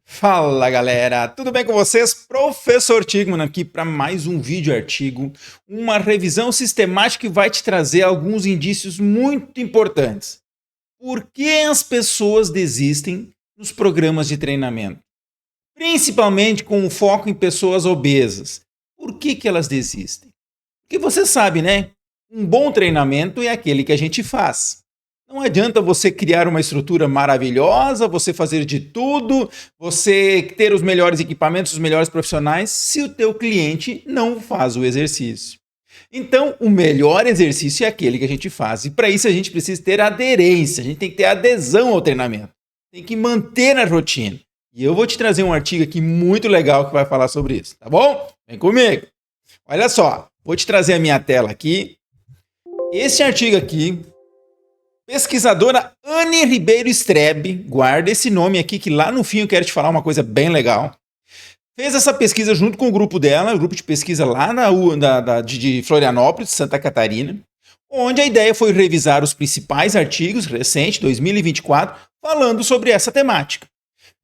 Fala galera, tudo bem com vocês? Professor Tigman aqui para mais um vídeo artigo, uma revisão sistemática que vai te trazer alguns indícios muito importantes. Por que as pessoas desistem nos programas de treinamento? Principalmente com o foco em pessoas obesas. Por que elas desistem? Porque você sabe, né? Um bom treinamento é aquele que a gente faz. Não adianta você criar uma estrutura maravilhosa, você fazer de tudo, você ter os melhores equipamentos, os melhores profissionais, se o teu cliente não faz o exercício. Então, o melhor exercício é aquele que a gente faz. E para isso a gente precisa ter aderência, a gente tem que ter adesão ao treinamento. Tem que manter a rotina. E eu vou te trazer um artigo aqui muito legal que vai falar sobre isso, tá bom? Vem comigo. Olha só, vou te trazer a minha tela aqui. Esse artigo aqui, pesquisadora Anne Ribeiro Strebe, guarda esse nome aqui que lá no fim eu quero te falar uma coisa bem legal. Fez essa pesquisa junto com o grupo dela, o grupo de pesquisa lá de Florianópolis, Santa Catarina, onde a ideia foi revisar os principais artigos recentes, 2024, falando sobre essa temática.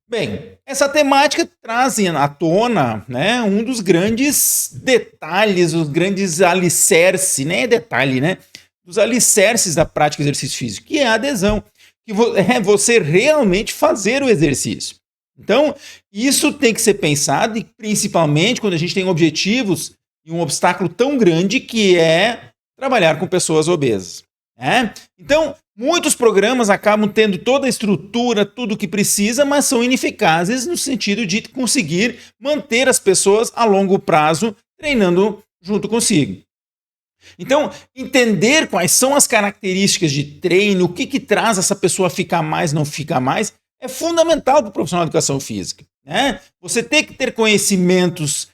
Bem, essa temática traz à tona, né, um dos grandes detalhes, os grandes alicerces, nem é detalhe, né? Dos alicerces da prática de exercício físico, que é a adesão, que é você realmente fazer o exercício. Então, isso tem que ser pensado, e principalmente quando a gente tem objetivos e um obstáculo tão grande que é trabalhar com pessoas obesas. Né? Então, muitos programas acabam tendo toda a estrutura, tudo o que precisa, mas são ineficazes no sentido de conseguir manter as pessoas a longo prazo treinando junto consigo. Então, entender quais são as características de treino, o que traz essa pessoa a ficar mais, não ficar mais, é fundamental para o profissional de educação física. Né? Você tem que ter conhecimentos,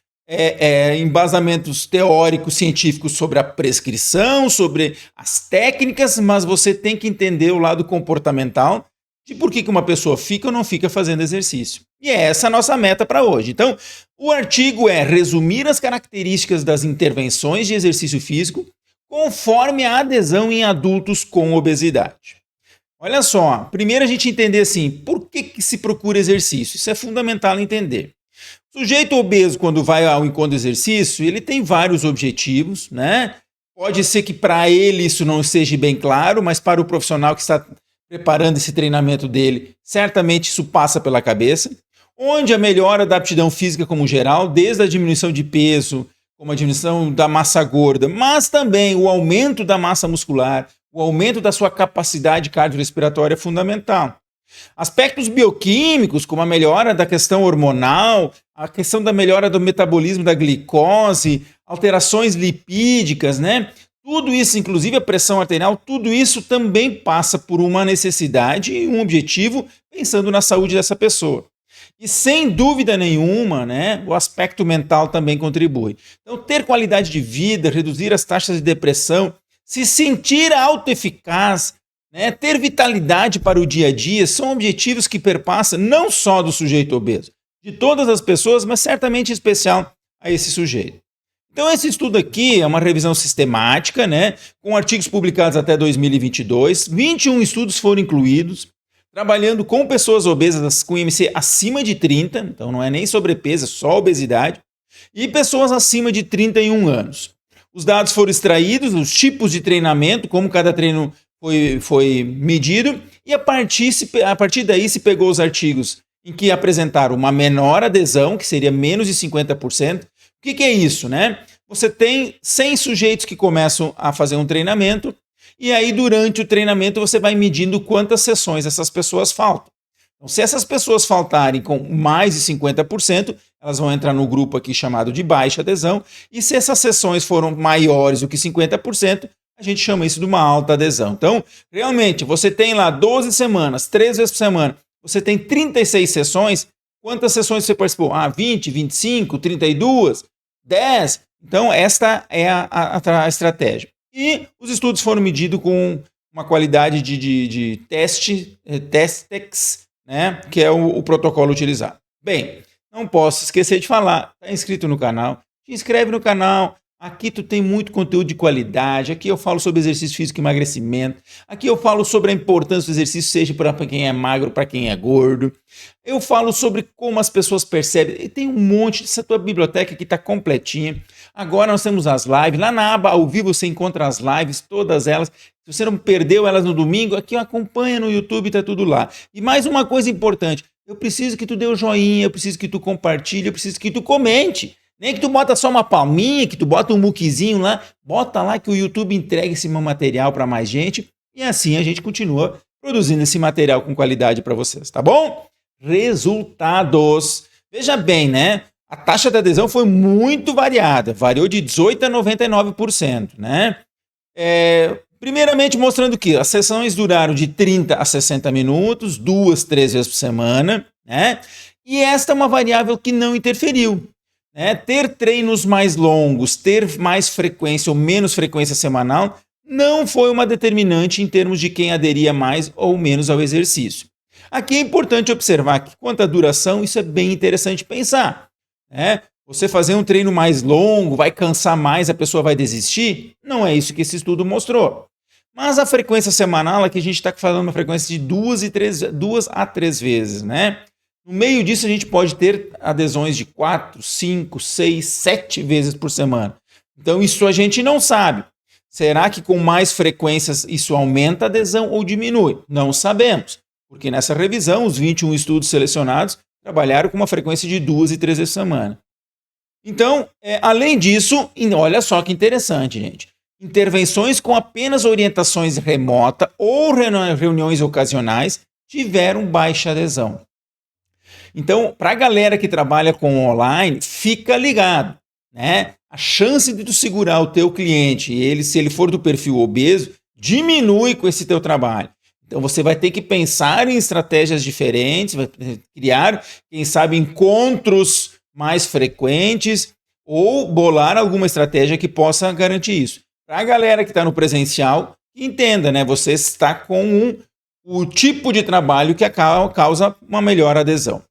embasamentos teóricos, científicos sobre a prescrição, sobre as técnicas, mas você tem que entender o lado comportamental de por que uma pessoa fica ou não fica fazendo exercício. E é essa a nossa meta para hoje. Então, o artigo é resumir as características das intervenções de exercício físico conforme a adesão em adultos com obesidade. Olha só, primeiro a gente entender assim, por que se procura exercício? Isso é fundamental entender. O sujeito obeso, quando vai ao encontro do exercício, ele tem vários objetivos, né? Pode ser que para ele isso não seja bem claro, mas para o profissional que está preparando esse treinamento dele, certamente isso passa pela cabeça, onde a melhora da aptidão física como geral, desde a diminuição de peso, como a diminuição da massa gorda, mas também o aumento da massa muscular, o aumento da sua capacidade cardiorrespiratória é fundamental. Aspectos bioquímicos, como a melhora da questão hormonal, a questão da melhora do metabolismo da glicose, alterações lipídicas, né? Tudo isso, inclusive a pressão arterial, tudo isso também passa por uma necessidade e um objetivo pensando na saúde dessa pessoa. E sem dúvida nenhuma, né, o aspecto mental também contribui. Então, ter qualidade de vida, reduzir as taxas de depressão, se sentir autoeficaz, né, ter vitalidade para o dia a dia, são objetivos que perpassam não só do sujeito obeso, de todas as pessoas, mas certamente especial a esse sujeito. Então, esse estudo aqui é uma revisão sistemática, né, com artigos publicados até 2022, 21 estudos foram incluídos, trabalhando com pessoas obesas com IMC acima de 30, então não é nem sobrepeso, é só obesidade, e pessoas acima de 31 anos. Os dados foram extraídos, os tipos de treinamento, como cada treino foi medido, e a partir daí se pegou os artigos em que apresentaram uma menor adesão, que seria menos de 50%. O que é isso, né? Você tem 100 sujeitos que começam a fazer um treinamento, e aí durante o treinamento você vai medindo quantas sessões essas pessoas faltam. Então, se essas pessoas faltarem com mais de 50%, elas vão entrar no grupo aqui chamado de baixa adesão, e se essas sessões foram maiores do que 50%, a gente chama isso de uma alta adesão. Então, realmente, você tem lá 12 semanas, 3 vezes por semana, você tem 36 sessões, quantas sessões você participou? 20, 25, 32, 10? Então, esta é a estratégia. E os estudos foram medidos com uma qualidade de TESTEX, né, que é o protocolo utilizado. Bem, não posso esquecer de falar, está inscrito no canal, te inscreve no canal, Aqui tu tem muito conteúdo de qualidade, aqui eu falo sobre exercício físico e emagrecimento, aqui eu falo sobre a importância do exercício, seja para quem é magro, para quem é gordo. Eu falo sobre como as pessoas percebem, e tem um monte, essa tua biblioteca aqui está completinha. Agora nós temos as lives, lá na aba ao vivo você encontra as lives, todas elas. Se você não perdeu elas no domingo, aqui acompanha no YouTube, está tudo lá. E mais uma coisa importante, eu preciso que tu dê o joinha, eu preciso que tu compartilhe, eu preciso que tu comente. Nem que tu bota só uma palminha, que tu bota um muquizinho lá, bota lá que o YouTube entrega esse material para mais gente e assim a gente continua produzindo esse material com qualidade para vocês, tá bom? Resultados. Veja bem, né? A taxa de adesão foi muito variada, variou de 18% a 99%, né? Primeiramente mostrando que as sessões duraram de 30 a 60 minutos, 2, 3 vezes por semana, né? E esta é uma variável que não interferiu. Ter treinos mais longos, ter mais frequência ou menos frequência semanal não foi uma determinante em termos de quem aderia mais ou menos ao exercício. Aqui é importante observar que quanto à duração, isso é bem interessante pensar. Você fazer um treino mais longo, vai cansar mais, a pessoa vai desistir? Não é isso que esse estudo mostrou. Mas a frequência semanal, aqui a gente está falando uma frequência de 2 a 3 vezes, né? No meio disso, a gente pode ter adesões de 4, 5, 6, 7 vezes por semana. Então, isso a gente não sabe. Será que com mais frequências isso aumenta a adesão ou diminui? Não sabemos, porque nessa revisão, os 21 estudos selecionados trabalharam com uma frequência de 2 e 3 vezes por semana. Então, além disso, olha só que interessante, gente. Intervenções com apenas orientações remota ou reuniões ocasionais tiveram baixa adesão. Então, para a galera que trabalha com online, fica ligado, né? A chance de tu segurar o teu cliente, se ele for do perfil obeso, diminui com esse teu trabalho. Então, você vai ter que pensar em estratégias diferentes, vai criar, quem sabe, encontros mais frequentes ou bolar alguma estratégia que possa garantir isso. Para a galera que está no presencial, entenda, né? Você está com o tipo de trabalho que causa uma melhor adesão.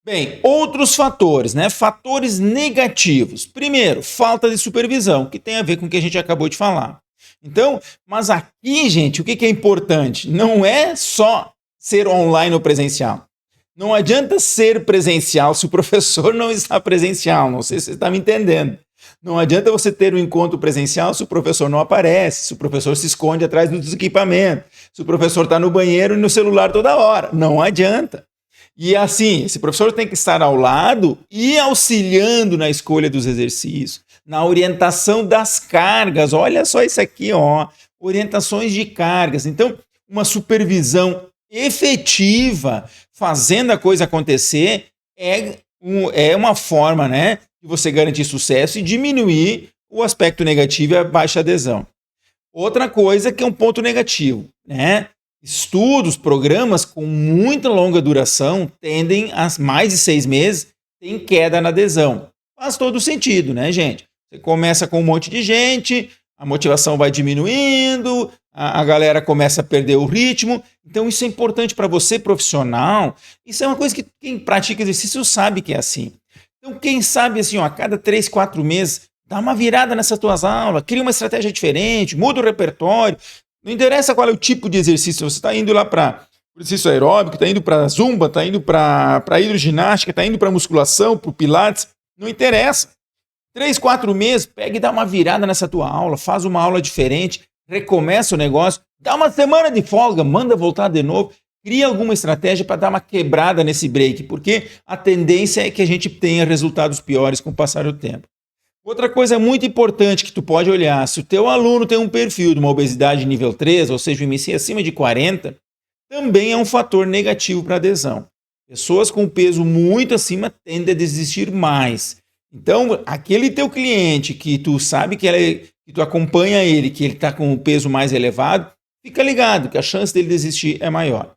Bem, outros fatores, né? Fatores negativos. Primeiro, falta de supervisão, que tem a ver com o que a gente acabou de falar. Então, mas aqui, gente, o que é importante? Não é só ser online ou presencial. Não adianta ser presencial se o professor não está presencial. Não sei se você está me entendendo. Não adianta você ter um encontro presencial se o professor não aparece, se o professor se esconde atrás dos equipamentos, se o professor está no banheiro e no celular toda hora. Não adianta. E assim, esse professor tem que estar ao lado e auxiliando na escolha dos exercícios, na orientação das cargas. Olha só isso aqui, ó, orientações de cargas. Então, uma supervisão efetiva, fazendo a coisa acontecer, é uma forma, né, de você garantir sucesso e diminuir o aspecto negativo e a baixa adesão. Outra coisa que é um ponto negativo, né? Estudos, programas com muita longa duração tendem a mais de 6 meses tem queda na adesão. Faz todo sentido, né, gente? Você começa com um monte de gente, a motivação vai diminuindo, a galera começa a perder o ritmo. Então isso é importante para você, profissional. Isso é uma coisa que quem pratica exercício sabe que é assim. Então quem sabe assim, ó, a cada 3, 4 meses, dá uma virada nessas tuas aulas, cria uma estratégia diferente, muda o repertório. Não interessa qual é o tipo de exercício, você está indo lá para exercício aeróbico, está indo para zumba, está indo para hidroginástica, está indo para musculação, para o pilates, não interessa. 3, 4 meses, pega e dá uma virada nessa tua aula, faz uma aula diferente, recomeça o negócio, dá uma semana de folga, manda voltar de novo, cria alguma estratégia para dar uma quebrada nesse break, porque a tendência é que a gente tenha resultados piores com o passar do tempo. Outra coisa muito importante que tu pode olhar, se o teu aluno tem um perfil de uma obesidade nível 3, ou seja, um IMC acima de 40, também é um fator negativo para adesão. Pessoas com peso muito acima tendem a desistir mais. Então, aquele teu cliente que tu sabe que tu acompanha ele, que ele está com um peso mais elevado, fica ligado que a chance dele desistir é maior.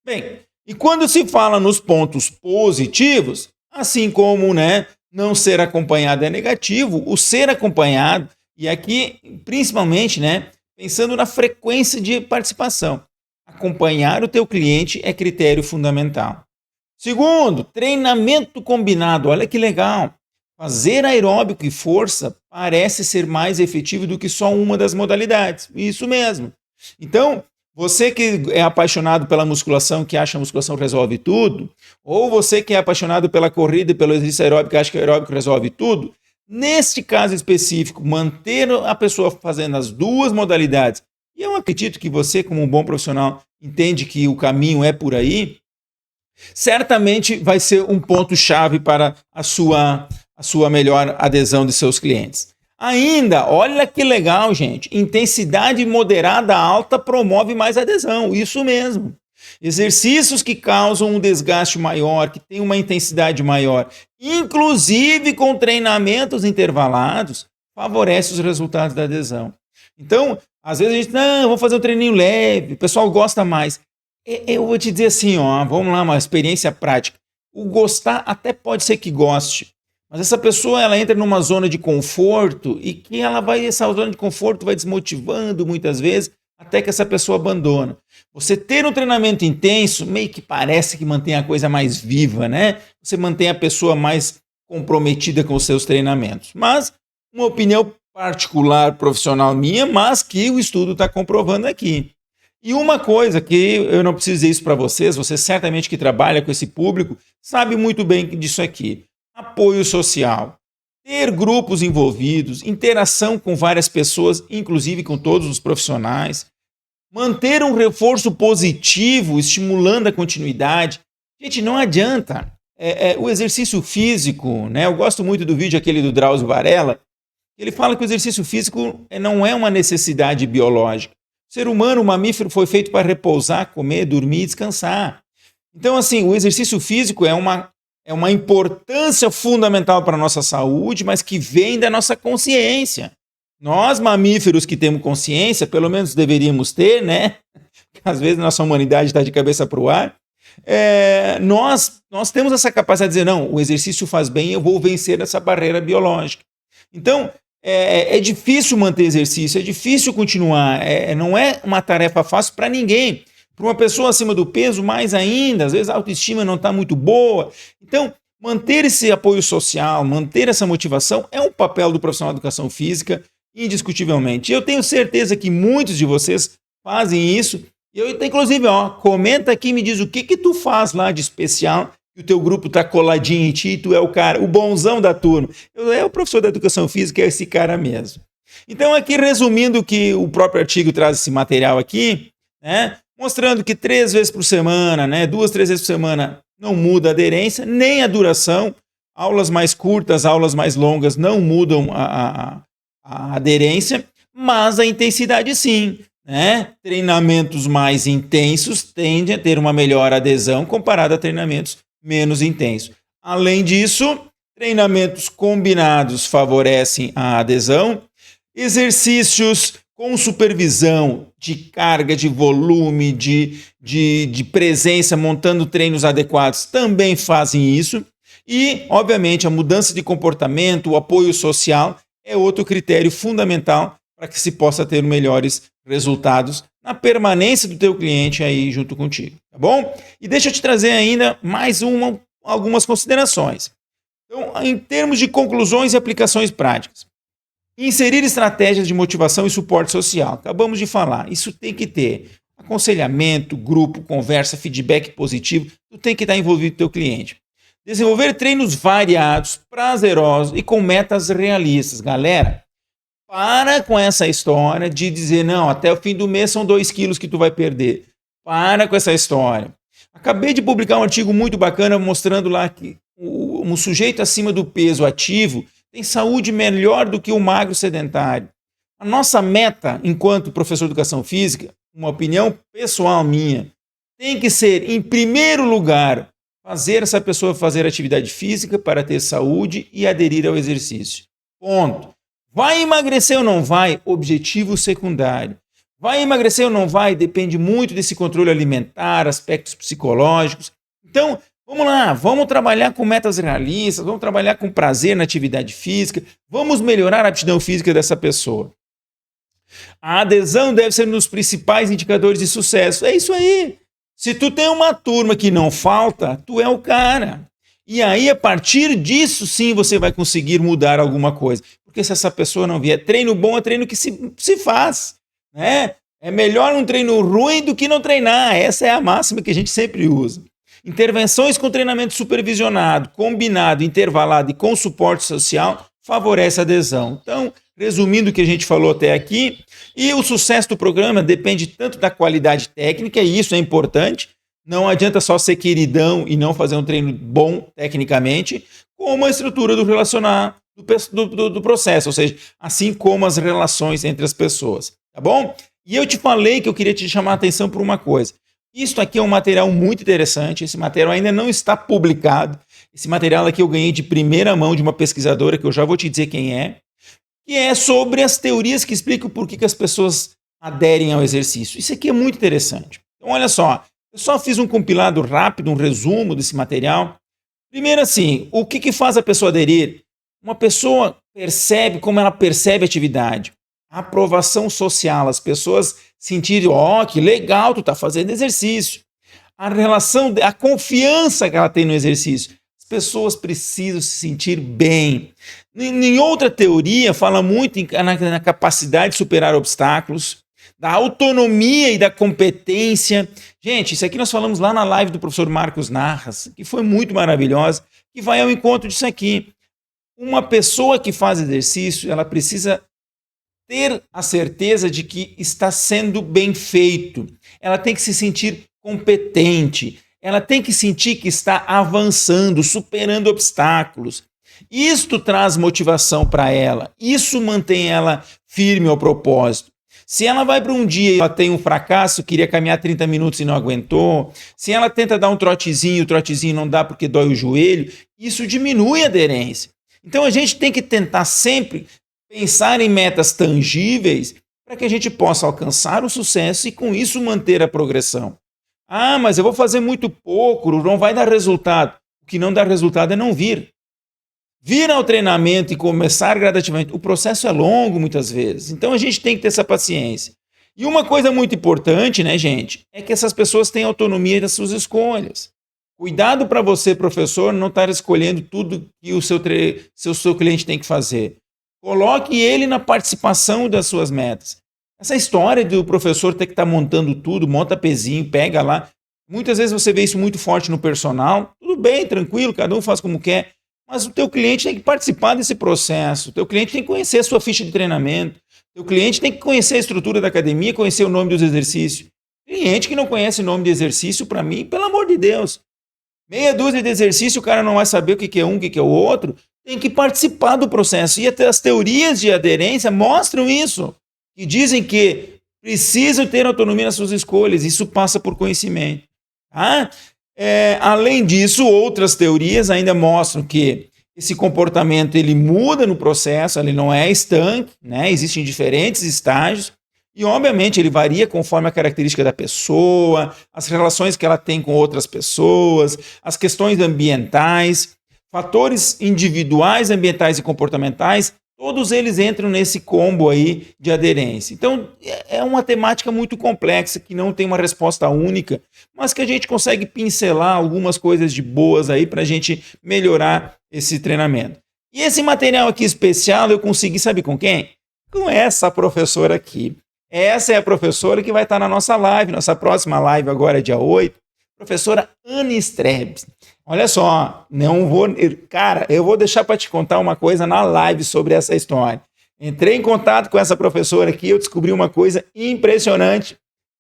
Bem, e quando se fala nos pontos positivos, assim como, né, não ser acompanhado é negativo, o ser acompanhado, e aqui principalmente, né, pensando na frequência de participação. Acompanhar o teu cliente é critério fundamental. Segundo, treinamento combinado. Olha que legal. fazer aeróbico e força parece ser mais efetivo do que só uma das modalidades. Isso mesmo. Então, você que é apaixonado pela musculação, que acha que a musculação resolve tudo, ou você que é apaixonado pela corrida e pelo exercício aeróbico, que acha que o aeróbico resolve tudo, neste caso específico, manter a pessoa fazendo as duas modalidades, e eu acredito que você, como um bom profissional, entende que o caminho é por aí, certamente vai ser um ponto-chave para a sua melhor adesão de seus clientes. Ainda, olha que legal, gente, intensidade moderada alta promove mais adesão, isso mesmo. Exercícios que causam um desgaste maior, que tem uma intensidade maior, inclusive com treinamentos intervalados, favorece os resultados da adesão. Então, às vezes a gente, não, vamos fazer um treininho leve, o pessoal gosta mais. Eu vou te dizer assim, ó, vamos lá, uma experiência prática. O gostar até pode ser que goste, mas essa pessoa ela entra numa zona de conforto e que essa zona de conforto vai desmotivando muitas vezes até que essa pessoa abandona. Você ter um treinamento intenso meio que parece que mantém a coisa mais viva, né? Você mantém a pessoa mais comprometida com os seus treinamentos. Mas uma opinião particular, profissional minha, mas que o estudo está comprovando aqui. E uma coisa que eu não preciso dizer isso para vocês, você certamente que trabalha com esse público, sabe muito bem disso aqui. Apoio social, ter grupos envolvidos, interação com várias pessoas, inclusive com todos os profissionais, manter um reforço positivo, estimulando a continuidade. Gente, não adianta. O exercício físico, né? Eu gosto muito do vídeo aquele do Drauzio Varela, ele fala que o exercício físico não é uma necessidade biológica. O ser humano, o mamífero, foi feito para repousar, comer, dormir e descansar. Então, assim, o exercício físico é uma importância fundamental para a nossa saúde, mas que vem da nossa consciência. Nós, mamíferos que temos consciência, pelo menos deveríamos ter, né? Às vezes nossa humanidade está de cabeça para o ar. Nós temos essa capacidade de dizer, não, o exercício faz bem, eu vou vencer essa barreira biológica. Então, é difícil manter exercício, é difícil continuar, não é uma tarefa fácil para ninguém. Para uma pessoa acima do peso, mais ainda, às vezes a autoestima não está muito boa. Então, manter esse apoio social, manter essa motivação é um papel do profissional de educação física, indiscutivelmente. Eu tenho certeza que muitos de vocês fazem isso. Inclusive, comenta aqui e me diz o que tu faz lá de especial, que o teu grupo está coladinho em ti, tu é o cara, o bonzão da turma. O professor da educação física, é esse cara mesmo. Então, aqui resumindo que o próprio artigo traz esse material aqui, né? Mostrando que 3 vezes por semana, né, 2, 3 vezes por semana, não muda a aderência, nem a duração. Aulas mais curtas, aulas mais longas não mudam a aderência, mas a intensidade sim. Né? Treinamentos mais intensos tendem a ter uma melhor adesão comparado a treinamentos menos intensos. Além disso, treinamentos combinados favorecem a adesão. Exercícios com supervisão de carga, de volume, de presença, montando treinos adequados, também fazem isso. E, obviamente, a mudança de comportamento, o apoio social é outro critério fundamental para que se possa ter melhores resultados na permanência do teu cliente aí junto contigo, tá bom? E deixa eu te trazer ainda mais algumas considerações. Então, em termos de conclusões e aplicações práticas, inserir estratégias de motivação e suporte social. Acabamos de falar, isso tem que ter aconselhamento, grupo, conversa, feedback positivo, tu tem que estar envolvido com o teu cliente. Desenvolver treinos variados, prazerosos e com metas realistas. Galera, para com essa história de dizer, não, até o fim do mês são 2 quilos que tu vai perder. Para com essa história. Acabei de publicar um artigo muito bacana mostrando lá que um sujeito acima do peso ativo tem saúde melhor do que o magro sedentário. A nossa meta, enquanto professor de educação física, uma opinião pessoal minha, tem que ser, em primeiro lugar, fazer essa pessoa fazer atividade física para ter saúde e aderir ao exercício. Ponto. Vai emagrecer ou não vai? Objetivo secundário. Vai emagrecer ou não vai? Depende muito desse controle alimentar, aspectos psicológicos. Então, vamos lá, vamos trabalhar com metas realistas, vamos trabalhar com prazer na atividade física, vamos melhorar a aptidão física dessa pessoa. A adesão deve ser um dos principais indicadores de sucesso. É isso aí. Se tu tem uma turma que não falta, tu é o cara. E aí, a partir disso, sim, você vai conseguir mudar alguma coisa. Porque se essa pessoa não vier, treino bom é treino que se faz, né? É melhor um treino ruim do que não treinar. Essa é a máxima que a gente sempre usa. Intervenções com treinamento supervisionado, combinado, intervalado e com suporte social favorece a adesão. Então, resumindo o que a gente falou até aqui, e o sucesso do programa depende tanto da qualidade técnica, e isso é importante, não adianta só ser queridão e não fazer um treino bom tecnicamente, como a estrutura do relacionar do processo, ou seja, assim como as relações entre as pessoas, tá bom? E eu te falei que eu queria te chamar a atenção por uma coisa. Isso aqui é um material muito interessante, esse material ainda não está publicado, esse material aqui eu ganhei de primeira mão de uma pesquisadora, que eu já vou te dizer quem é, que é sobre as teorias que explicam por que as pessoas aderem ao exercício. Isso aqui é muito interessante. Então, olha só, eu só fiz um compilado rápido, um resumo desse material. Primeiro assim, o que faz a pessoa aderir? Uma pessoa percebe como ela percebe a atividade. A aprovação social, as pessoas sentirem, ó, que legal, tu tá fazendo exercício. A relação, a confiança que ela tem no exercício. As pessoas precisam se sentir bem. Em outra teoria, fala muito na capacidade de superar obstáculos, da autonomia e da competência. Gente, isso aqui nós falamos lá na live do professor Marcos Narras, que foi muito maravilhosa, que vai ao encontro disso aqui. Uma pessoa que faz exercício, ela precisa ter a certeza de que está sendo bem feito. Ela tem que se sentir competente. Ela tem que sentir que está avançando, superando obstáculos. Isto traz motivação para ela. Isso mantém ela firme ao propósito. Se ela vai para um dia e ela tem um fracasso, queria caminhar 30 minutos e não aguentou, se ela tenta dar um trotezinho, o trotezinho não dá porque dói o joelho, isso diminui a aderência. Então a gente tem que tentar sempre pensar em metas tangíveis para que a gente possa alcançar o sucesso e com isso manter a progressão. Ah, mas eu vou fazer muito pouco, não vai dar resultado. O que não dá resultado é não vir. Vir ao treinamento e começar gradativamente. O processo é longo muitas vezes, então a gente tem que ter essa paciência. E uma coisa muito importante, né, gente, é que essas pessoas têm autonomia das suas escolhas. Cuidado para você, professor, não estar escolhendo tudo que o seu cliente tem que fazer. Coloque ele na participação das suas metas. Essa história do professor ter que estar montando tudo, monta pezinho, pega lá. Muitas vezes você vê isso muito forte no personal. Tudo bem, tranquilo, cada um faz como quer. Mas o teu cliente tem que participar desse processo. O teu cliente tem que conhecer a sua ficha de treinamento. O teu cliente tem que conhecer a estrutura da academia, conhecer o nome dos exercícios. Cliente que não conhece o nome de exercício, para mim, pelo amor de Deus. Meia dúzia de exercício, o cara não vai saber o que é um, o que é o outro. Tem que participar do processo. E até as teorias de aderência mostram isso. Que dizem que precisam ter autonomia nas suas escolhas. Isso passa por conhecimento. Tá? Além disso, outras teorias ainda mostram que esse comportamento ele muda no processo, ele não é estanque, né? Existem diferentes estágios e, obviamente, ele varia conforme a característica da pessoa, as relações que ela tem com outras pessoas, as questões ambientais, fatores individuais, ambientais e comportamentais, todos eles entram nesse combo aí de aderência. Então, é uma temática muito complexa, que não tem uma resposta única, mas que a gente consegue pincelar algumas coisas de boas aí para a gente melhorar esse treinamento. E esse material aqui especial eu consegui, sabe com quem? Com essa professora aqui. Essa é a professora que vai estar na nossa live, nossa próxima live agora, dia 8, professora Ana Strebs. Olha só, eu vou deixar para te contar uma coisa na live sobre essa história. Entrei em contato com essa professora aqui, eu descobri uma coisa impressionante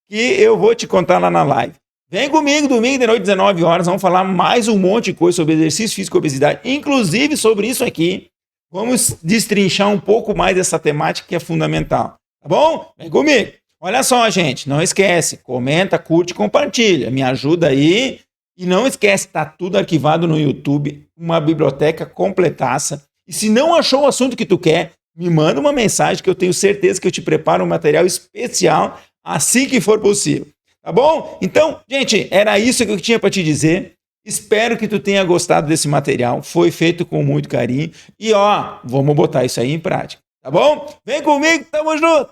que eu vou te contar lá na live. Vem comigo, domingo de noite, 19 horas, vamos falar mais um monte de coisa sobre exercício físico e obesidade, inclusive sobre isso aqui. Vamos destrinchar um pouco mais dessa temática que é fundamental. Tá bom? Vem comigo. Olha só, gente, não esquece, comenta, curte, compartilha, me ajuda aí. E não esquece, tá tudo arquivado no YouTube, uma biblioteca completaça. E se não achou o assunto que tu quer, me manda uma mensagem que eu tenho certeza que eu te preparo um material especial assim que for possível. Tá bom? Então, gente, era isso que eu tinha para te dizer. Espero que tu tenha gostado desse material. Foi feito com muito carinho. E ó, vamos botar isso aí em prática. Tá bom? Vem comigo, tamo junto!